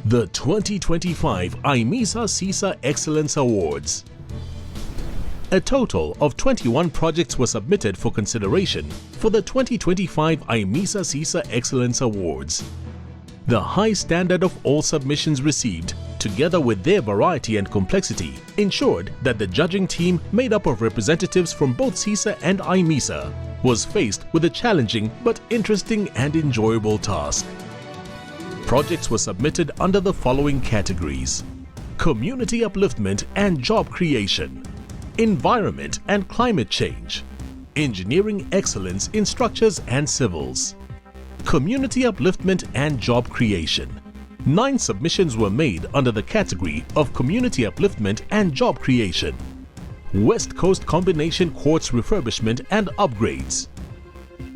The 2025 IMESA CESA Excellence Awards. A total of 21 projects were submitted for consideration for the 2025 IMESA CESA Excellence Awards. The high standard of all submissions received, together with their variety and complexity, ensured that the judging team, made up of representatives from both CESA and IMESA, was faced with a challenging but interesting and enjoyable task. Projects were submitted under the following categories: community upliftment and job creation, environment and climate change, engineering excellence in structures and civils, community upliftment and job creation. 9 submissions were made under the category of community upliftment and job creation. West Coast Combination Courts refurbishment and upgrades.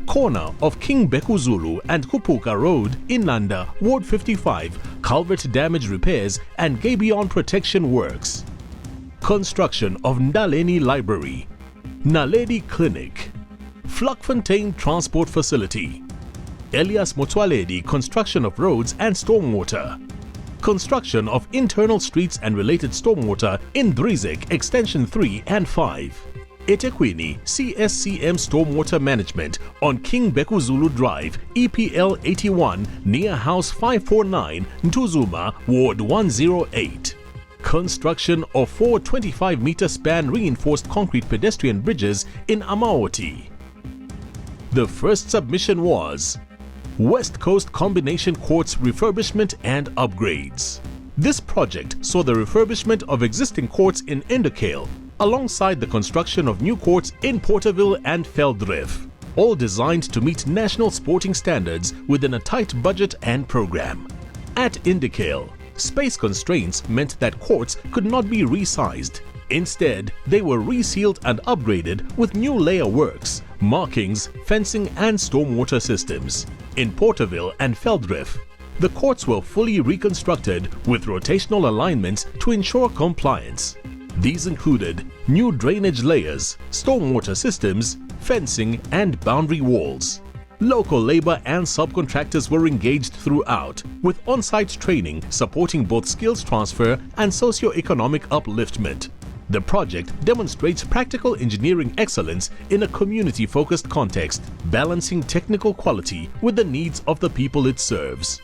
Corner of King Bekuzulu and Kupuka Road in Nanda, Ward 55, culvert damage repairs and gabion protection works. Construction of Ndaleni Library, Naledi Clinic, Vlakfontein Transport Facility, Elias Motsoaledi construction of roads and stormwater, construction of internal streets and related stormwater in Drizek Extension 3 and 5, eThekwini CSCM stormwater management on King Bekuzulu Drive, EPL 81 near House 549, Ntuzuma, Ward 108. Construction of 4 25-meter span reinforced concrete pedestrian bridges in Amaoti. The first submission was West Coast Combination Courts refurbishment and upgrades. This project saw the refurbishment of existing courts in Endekale, alongside the construction of new courts in Porterville and Veldrif, all designed to meet national sporting standards within a tight budget and program. At Endekale, space constraints meant that courts could not be resized. Instead, they were resealed and upgraded with new layer works, markings, fencing and stormwater systems. In Porterville and Veldrif, the courts were fully reconstructed with rotational alignments to ensure compliance. These included new drainage layers, stormwater systems, fencing and boundary walls. Local labor and subcontractors were engaged throughout, with on-site training supporting both skills transfer and socio-economic upliftment. The project demonstrates practical engineering excellence in a community-focused context, balancing technical quality with the needs of the people it serves.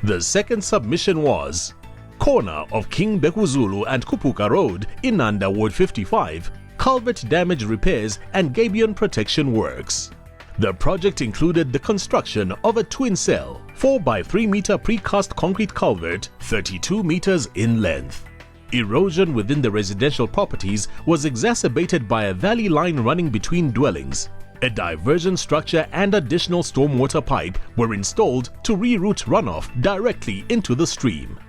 The second submission was corner of King Bekuzulu and Kupuka Road in Nanda, Ward 55, culvert damage repairs and gabion protection works. The project included the construction of a twin-cell, 4 by 3 meter precast concrete culvert, 32 meters in length. Erosion within the residential properties was exacerbated by a valley line running between dwellings. A diversion structure and additional stormwater pipe were installed to reroute runoff directly into the stream.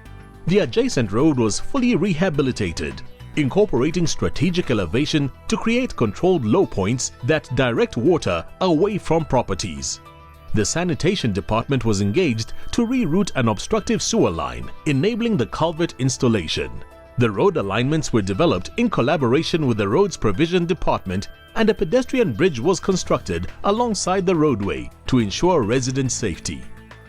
The adjacent road was fully rehabilitated, incorporating strategic elevation to create controlled low points that direct water away from properties. The sanitation department was engaged to reroute an obstructive sewer line, enabling the culvert installation. The road alignments were developed in collaboration with the roads provision department, and a pedestrian bridge was constructed alongside the roadway to ensure resident safety.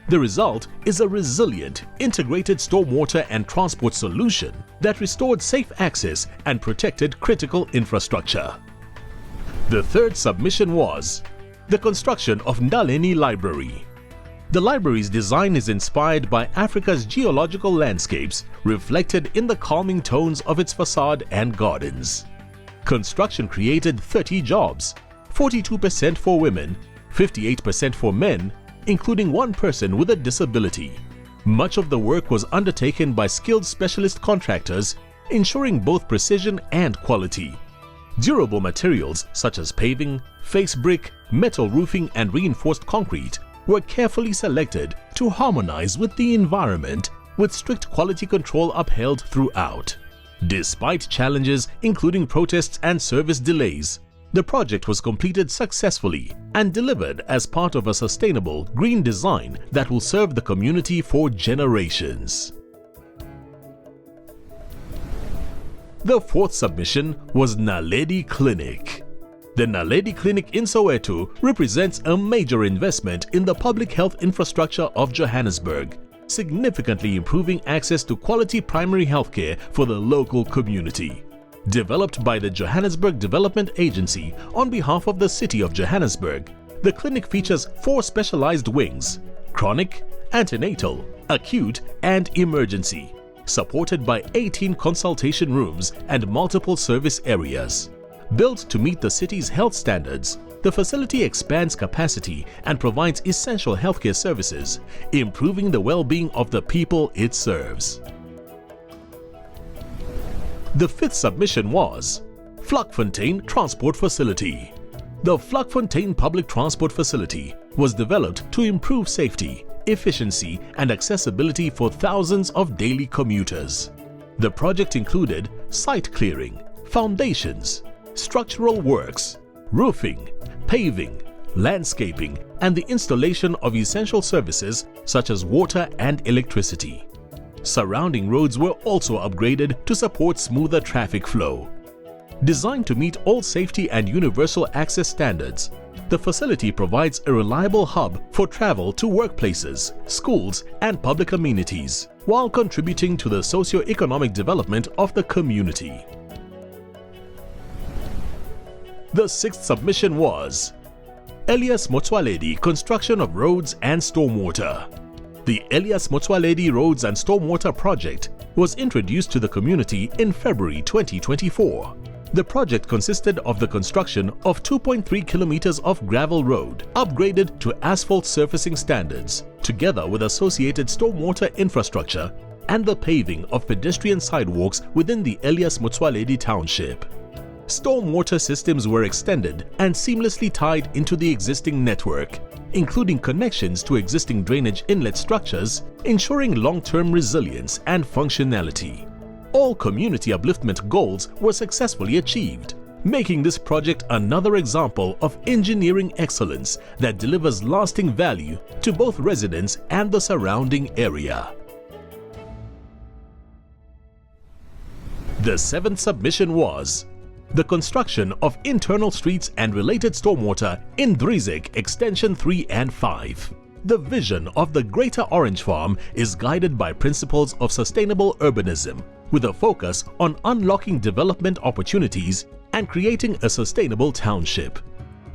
The result is a resilient, integrated stormwater and transport solution that restored safe access and protected critical infrastructure. The third submission was the construction of Ndaleni Library. The library's design is inspired by Africa's geological landscapes, reflected in the calming tones of its facade and gardens. Construction created 30 jobs, 42% for women, 58% for men, including 1 person with a disability. Much of the work was undertaken by skilled specialist contractors, ensuring both precision and quality. Durable materials such as paving, face brick, metal roofing and reinforced concrete were carefully selected to harmonize with the environment, with strict quality control upheld throughout. Despite challenges including protests and service delays, the project was completed successfully and delivered as part of a sustainable green design that will serve the community for generations. The fourth submission was Naledi Clinic. The Naledi Clinic in Soweto represents a major investment in the public health infrastructure of Johannesburg, significantly improving access to quality primary healthcare for the local community. Developed by the Johannesburg Development Agency on behalf of the City of Johannesburg, the clinic features 4 specialized wings: chronic, antenatal, acute, and emergency, supported by 18 consultation rooms and multiple service areas. Built to meet the city's health standards, the facility expands capacity and provides essential healthcare services, improving the well-being of the people it serves. The 5th submission was Vlakfontein Transport Facility. The Vlakfontein Public Transport Facility was developed to improve safety, efficiency, and accessibility for thousands of daily commuters. The project included site clearing, foundations, structural works, roofing, paving, landscaping, and the installation of essential services such as water and electricity. Surrounding roads were also upgraded to support smoother traffic flow. Designed to meet all safety and universal access standards, the facility provides a reliable hub for travel to workplaces, schools, and public amenities, while contributing to the socio-economic development of the community. The 6th submission was Elias Motsoaledi Construction of Roads and Stormwater. The Elias Motsoaledi Roads and Stormwater Project was introduced to the community in February 2024. The project consisted of the construction of 2.3 kilometers of gravel road, upgraded to asphalt surfacing standards, together with associated stormwater infrastructure and the paving of pedestrian sidewalks within the Elias Motsoaledi township. Stormwater systems were extended and seamlessly tied into the existing network, including connections to existing drainage inlet structures, ensuring long-term resilience and functionality. All community upliftment goals were successfully achieved, making this project another example of engineering excellence that delivers lasting value to both residents and the surrounding area. The 7th submission was the construction of internal streets and related stormwater in Drizek Extension 3 and 5. The vision of the Greater Orange Farm is guided by principles of sustainable urbanism, with a focus on unlocking development opportunities and creating a sustainable township.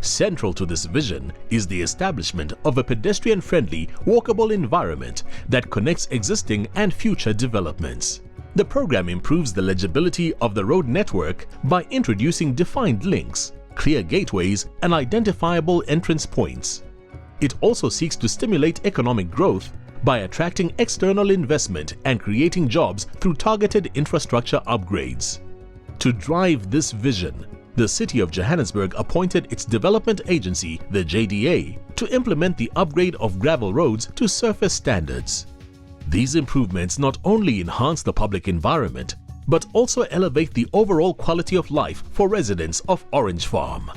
Central to this vision is the establishment of a pedestrian-friendly, walkable environment that connects existing and future developments. The program improves the legibility of the road network by introducing defined links, clear gateways, and identifiable entrance points. It also seeks to stimulate economic growth by attracting external investment and creating jobs through targeted infrastructure upgrades. To drive this vision, the City of Johannesburg appointed its development agency, the JDA, to implement the upgrade of gravel roads to surface standards. These improvements not only enhance the public environment, but also elevate the overall quality of life for residents of Orange Farm.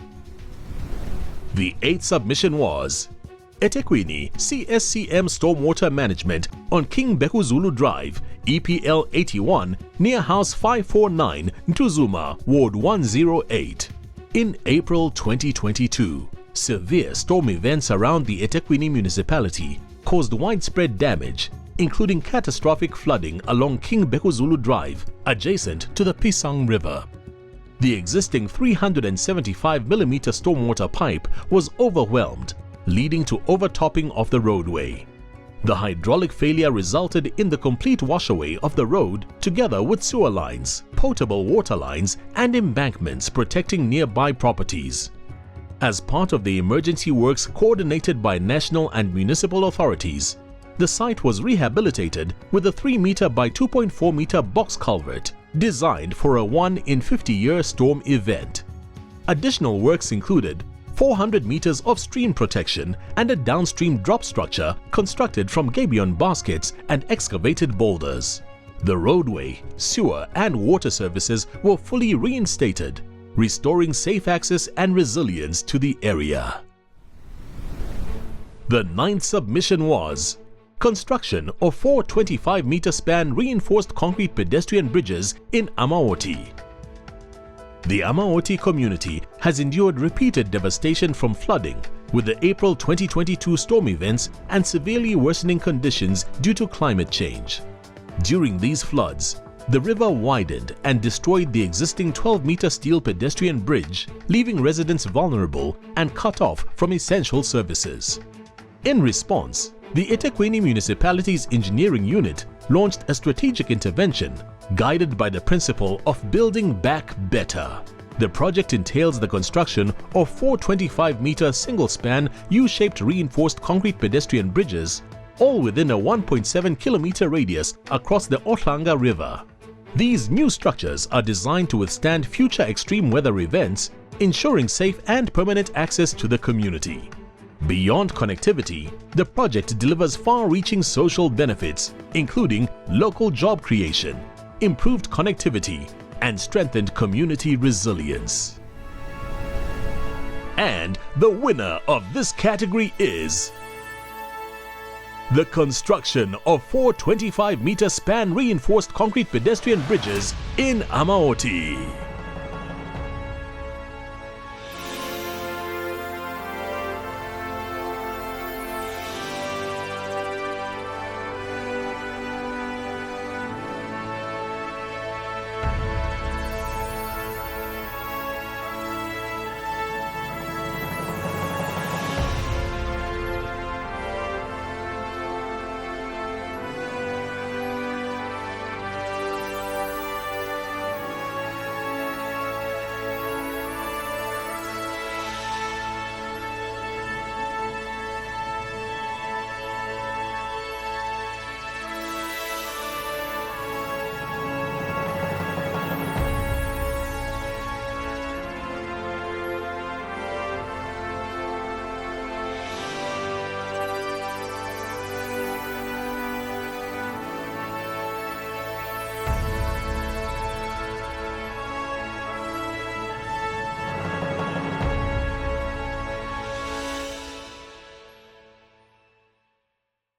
The 8th submission was eThekwini CSCM Stormwater Management on King Bekuzulu Drive, EPL 81, near House 549, Ntuzuma, Ward 108. In April 2022, severe storm events around the eThekwini municipality caused widespread damage, including catastrophic flooding along King Bekuzulu Drive, adjacent to the Pisang River. The existing 375mm stormwater pipe was overwhelmed, leading to overtopping of the roadway. The hydraulic failure resulted in the complete washaway of the road, together with sewer lines, potable water lines, and embankments protecting nearby properties. As part of the emergency works coordinated by national and municipal authorities, the site was rehabilitated with a 3-meter by 2.4-meter box culvert designed for a 1-in-50-year storm event. Additional works included 400 meters of stream protection and a downstream drop structure constructed from gabion baskets and excavated boulders. The roadway, sewer, and water services were fully reinstated, restoring safe access and resilience to the area. The 9th submission was construction of 4 25-meter span reinforced concrete pedestrian bridges in Amaoti. The Amaoti community has endured repeated devastation from flooding, with the April 2022 storm events and severely worsening conditions due to climate change. During these floods, the river widened and destroyed the existing 12-meter steel pedestrian bridge, leaving residents vulnerable and cut off from essential services. In response, the eThekwini Municipality's engineering unit launched a strategic intervention guided by the principle of building back better. The project entails the construction of 4 25-meter single-span U-shaped reinforced concrete pedestrian bridges, all within a 1.7-kilometer radius across the Ohlanga River. These new structures are designed to withstand future extreme weather events, ensuring safe and permanent access to the community. Beyond connectivity, the project delivers far-reaching social benefits, including local job creation, improved connectivity, and strengthened community resilience. And the winner of this category is the construction of 4 25-meter span reinforced concrete pedestrian bridges in Amaoti.